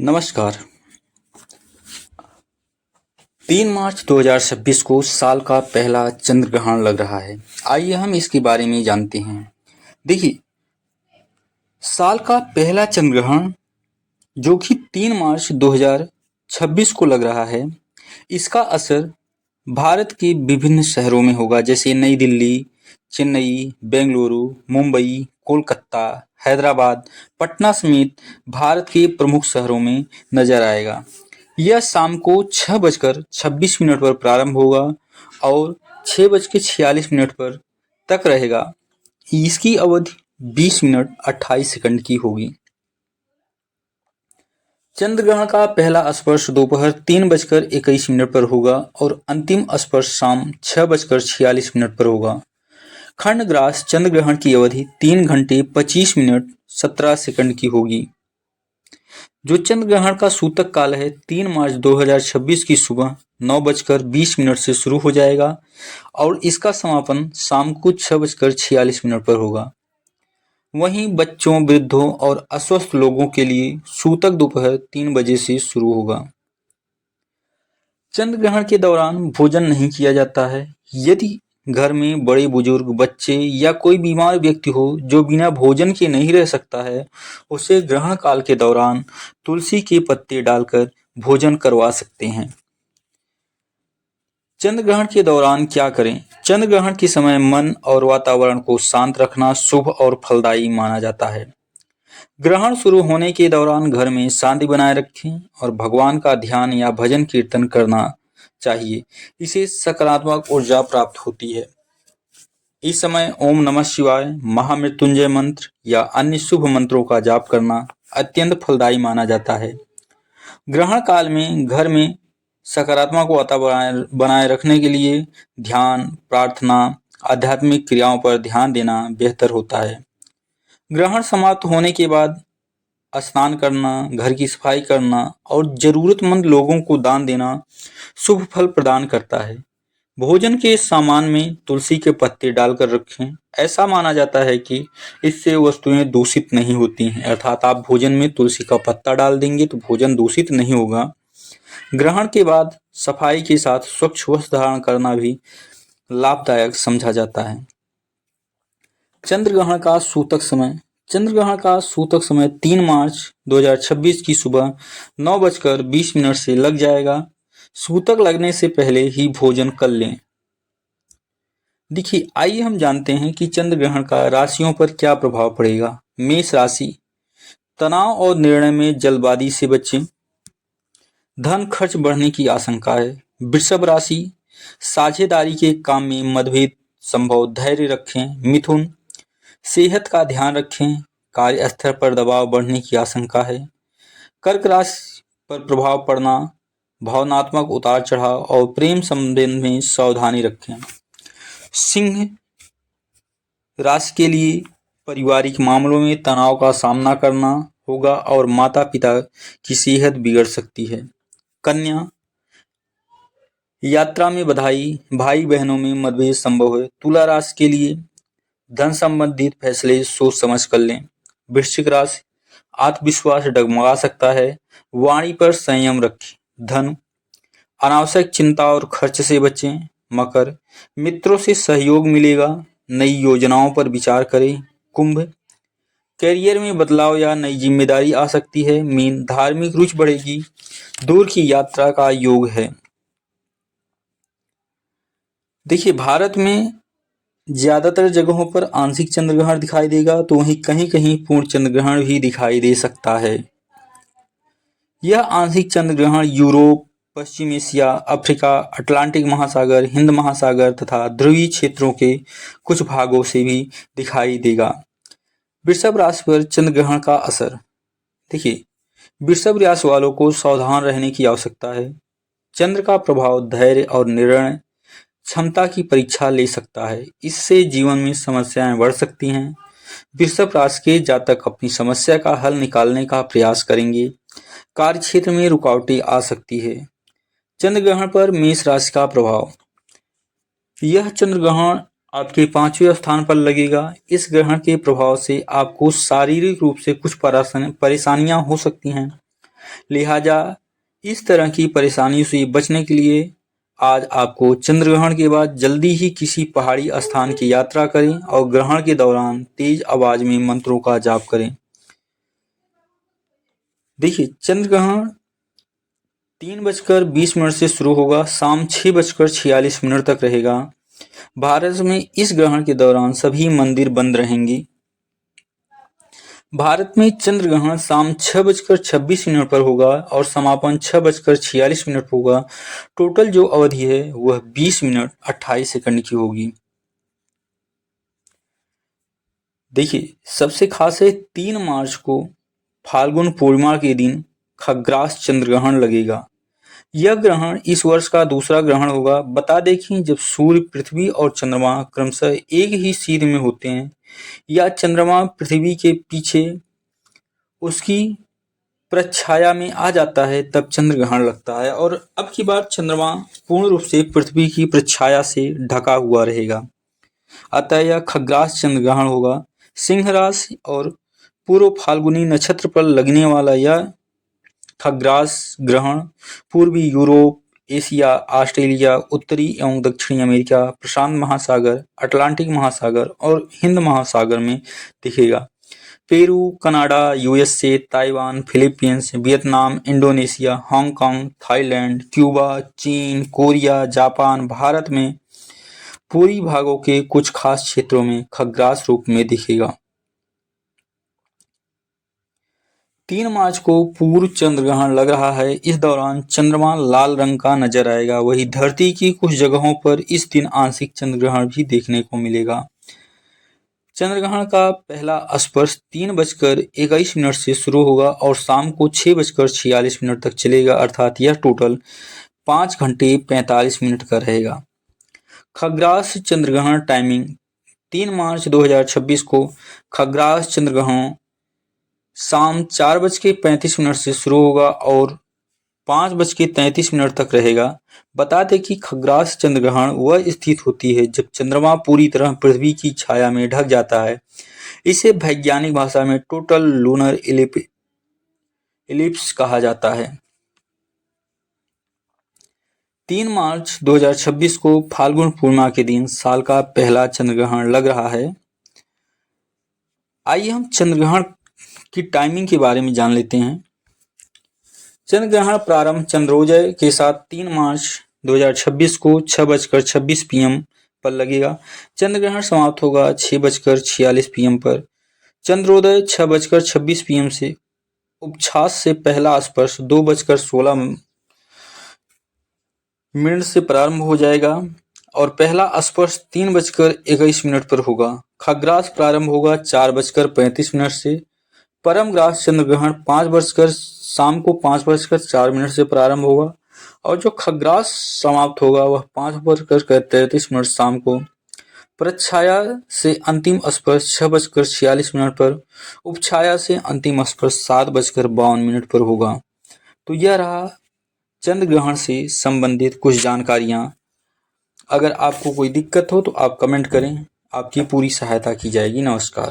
नमस्कार। 3 मार्च 2026 को साल का पहला चंद्र ग्रहण लग रहा है। आइए हम इसके बारे में जानते हैं। देखिए, साल का पहला चंद्र ग्रहण जो कि 3 मार्च 2026 को लग रहा है, इसका असर भारत के विभिन्न शहरों में होगा, जैसे नई दिल्ली, चेन्नई, बेंगलुरु, मुंबई, कोलकाता, हैदराबाद, पटना समेत भारत के प्रमुख शहरों में नजर आएगा। यह शाम को 6:26 पर प्रारंभ होगा और 6:46 पर तक रहेगा। इसकी अवधि 20 मिनट 28 सेकंड की होगी। चंद्र ग्रहण का पहला स्पर्श दोपहर 3:21 पर होगा और अंतिम स्पर्श शाम 6:46 पर होगा। खंडग्रास चंद्र ग्रहण की अवधि 3 घंटे 25 मिनट 17 सेकंड की होगी। जो चंद्र ग्रहण का सूतक काल है 3 मार्च 2026 की सुबह 9:20 से शुरू हो जाएगा और इसका समापन शाम को 6:46 पर होगा। वहीं बच्चों, वृद्धों और अस्वस्थ लोगों के लिए सूतक दोपहर 3 बजे से शुरू होगा। चंद्र ग्रहण के दौरान भोजन नहीं किया जाता है। यदि घर में बड़े बुजुर्ग, बच्चे या कोई बीमार व्यक्ति हो जो बिना भोजन के नहीं रह सकता है, उसे ग्रहण काल के दौरान तुलसी के पत्ते डालकर भोजन करवा सकते हैं। चंद्र ग्रहण के दौरान क्या करें? चंद्र ग्रहण के समय मन और वातावरण को शांत रखना शुभ और फलदायी माना जाता है। ग्रहण शुरू होने के दौरान घर में शांति बनाए रखें और भगवान का ध्यान या भजन कीर्तन करना चाहिए। इसे सकारात्मक ऊर्जा प्राप्त होती है। इस समय ओम नमः शिवाय, महामृत्युंजय मंत्र या अन्य शुभ मंत्रों का जाप करना अत्यंत फलदायी माना जाता है। ग्रहण काल में घर में सकारात्मक वातावरण बनाए रखने के लिए ध्यान, प्रार्थना, आध्यात्मिक क्रियाओं पर ध्यान देना बेहतर होता है। ग्रहण समाप्त होने के बाद स्नान करना, घर की सफाई करना और जरूरतमंद लोगों को दान देना शुभ फल प्रदान करता है। भोजन के सामान में तुलसी के पत्ते डालकर रखें। ऐसा माना जाता है कि इससे वस्तुएं दूषित नहीं होती हैं, अर्थात आप भोजन में तुलसी का पत्ता डाल देंगे तो भोजन दूषित नहीं होगा। ग्रहण के बाद सफाई के साथ स्वच्छ वस्त्र धारण करना भी लाभदायक समझा जाता है। चंद्र ग्रहण का सूतक समय। चंद्र ग्रहण का सूतक समय 3 मार्च 2026 की सुबह 9:20 से लग जाएगा। सूतक लगने से पहले ही भोजन कर लें। देखिए, आइए हम जानते हैं कि चंद्र ग्रहण का राशियों पर क्या प्रभाव पड़ेगा। मेष राशि, तनाव और निर्णय में जल्दबाजी से बचें। धन खर्च बढ़ने की आशंका है। वृषभ राशि, साझेदारी के काम में मतभेद संभव, धैर्य रखें। मिथुन, सेहत का ध्यान रखें, कार्यस्थल पर दबाव बढ़ने की आशंका है। कर्क राशि पर प्रभाव पड़ना, भावनात्मक उतार चढ़ाव और प्रेम संबंध में सावधानी रखें। सिंह राशि के लिए पारिवारिक मामलों में तनाव का सामना करना होगा और माता पिता की सेहत बिगड़ सकती है। कन्या, यात्रा में बधाई, भाई बहनों में मतभेद संभव है। तुला राशि के लिए धन संबंधित फैसले सोच समझ कर लें। वृश्चिक राशि, आत्मविश्वास डगमगा सकता है, वाणी पर संयम रखें। धन, अनावश्यक चिंता और खर्च से बचें। मकर, मित्रों से सहयोग मिलेगा, नई योजनाओं पर विचार करें। कुंभ, करियर में बदलाव या नई जिम्मेदारी आ सकती है। मीन, धार्मिक रुचि बढ़ेगी, दूर की यात्रा का योग है। देखिए, भारत में ज्यादातर जगहों पर आंशिक चंद्र ग्रहण दिखाई देगा, तो वहीं कहीं कहीं पूर्ण चंद्र ग्रहण भी दिखाई दे सकता है। यह आंशिक चंद्र ग्रहण यूरोप, पश्चिम एशिया, अफ्रीका, अटलांटिक महासागर, हिंद महासागर तथा ध्रुवीय क्षेत्रों के कुछ भागों से भी दिखाई देगा। वृषभ राशि पर चंद्र ग्रहण का असर। देखिए, वृषभ राशि वालों को सावधान रहने की आवश्यकता है। चंद्र का प्रभाव धैर्य और निर्णय क्षमता की परीक्षा ले सकता है। इससे जीवन में समस्याएं बढ़ सकती हैं। वृषभ राशि के जातक अपनी समस्या का हल निकालने का प्रयास करेंगे। कार्यक्षेत्र में रुकावटें आ सकती है। चंद्र ग्रहण पर मेष राशि का प्रभाव। यह चंद्र ग्रहण आपके 5वें स्थान पर लगेगा। इस ग्रहण के प्रभाव से आपको शारीरिक रूप से कुछ परेशानियां हो सकती हैं। लिहाजा इस तरह की परेशानियों से बचने के लिए आज आपको चंद्र ग्रहण के बाद जल्दी ही किसी पहाड़ी स्थान की यात्रा करें और ग्रहण के दौरान तेज आवाज में मंत्रों का जाप करें। देखिए, चंद्र ग्रहण 3:20 से शुरू होगा, शाम 6:46 तक रहेगा। भारत में इस ग्रहण के दौरान सभी मंदिर बंद रहेंगे। भारत में चंद्र ग्रहण शाम 6:26 पर होगा और समापन 6:46 होगा। टोटल जो अवधि है वह 20 मिनट 28 सेकंड की होगी। देखिए, सबसे खास है 3 मार्च को फाल्गुन पूर्णिमा के दिन खग्रास चंद्र ग्रहण लगेगा। यह ग्रहण इस वर्ष का दूसरा ग्रहण होगा। बता दें कि जब सूर्य, पृथ्वी और चंद्रमा क्रमशः एक ही सीध में होते हैं या चंद्रमा पृथ्वी के पीछे उसकी प्रच्छाया में आ जाता है तब चंद्र ग्रहण लगता है, और अब की बार चंद्रमा पूर्ण रूप से पृथ्वी की प्रच्छाया से ढका हुआ रहेगा। अतः यह खग्रास चंद्र ग्रहण होगा। सिंह राशि और पूर्व फाल्गुनी नक्षत्र पर लगने वाला यह खग्रास ग्रहण पूर्वी यूरोप, एशिया, ऑस्ट्रेलिया, उत्तरी एवं दक्षिणी अमेरिका, प्रशांत महासागर, अटलांटिक महासागर और हिंद महासागर में दिखेगा। Peru, Canada, USA, Taiwan, Philippines, Vietnam, Indonesia, Hong Kong, Thailand, Cuba, चीन, कोरिया, जापान, भारत में पूर्वी भागों के कुछ खास क्षेत्रों में खग्रास रूप में दिखेगा। 3 मार्च को पूर्व चंद्र ग्रहण लग रहा है। इस दौरान चंद्रमा लाल रंग का नजर आएगा। वहीं धरती की कुछ जगहों पर इस दिन आंशिक चंद्र ग्रहण भी देखने को मिलेगा। चंद्र ग्रहण का पहला स्पर्श 3:21 से शुरू होगा और शाम को 6:46 तक चलेगा, अर्थात यह टोटल 5 घंटे 45 मिनट का रहेगा। खग्रास चंद्र ग्रहण टाइमिंग 3 मार्च 2026 को खग्रास चंद्र ग्रहण शाम 4:35 से शुरू होगा और 5:33 तक रहेगा। बता दें कि खग्रास चंद्र ग्रहण वह स्थिति होती है जब चंद्रमा पूरी तरह पृथ्वी की छाया में ढक जाता है। इसे वैज्ञानिक भाषा में टोटल लूनर इलिप्स कहा जाता है। 3 मार्च 2026 को फाल्गुन पूर्णिमा के दिन साल का पहला चंद्र ग्रहण लग रहा है। आइए हम चंद्र ग्रहण की टाइमिंग के बारे में जान लेते हैं। चंद्र ग्रहण प्रारंभ चंद्रोदय के साथ 3 मार्च 2026 को 6:26 PM पर लगेगा। चंद्र ग्रहण समाप्त होगा 6:46 PM पर। चंद्रोदय 6:26 PM से उपछास से पहला स्पर्श 2:16 से प्रारंभ हो जाएगा और पहला स्पर्श 3:21 पर होगा। खग्रास प्रारंभ होगा 4:35 से। परम ग्रास चंद्र ग्रहण शाम को 5:04 से प्रारंभ होगा और जो खग्रास समाप्त होगा वह 5:33 शाम को। प्रच्छाया से अंतिम स्पर्श 6:46 पर, उपछाया से अंतिम स्पर्श 7:52 पर होगा। तो यह रहा चंद्र ग्रहण से संबंधित कुछ जानकारियां। अगर आपको कोई दिक्कत हो तो आप कमेंट करें, आपकी पूरी सहायता की जाएगी। नमस्कार।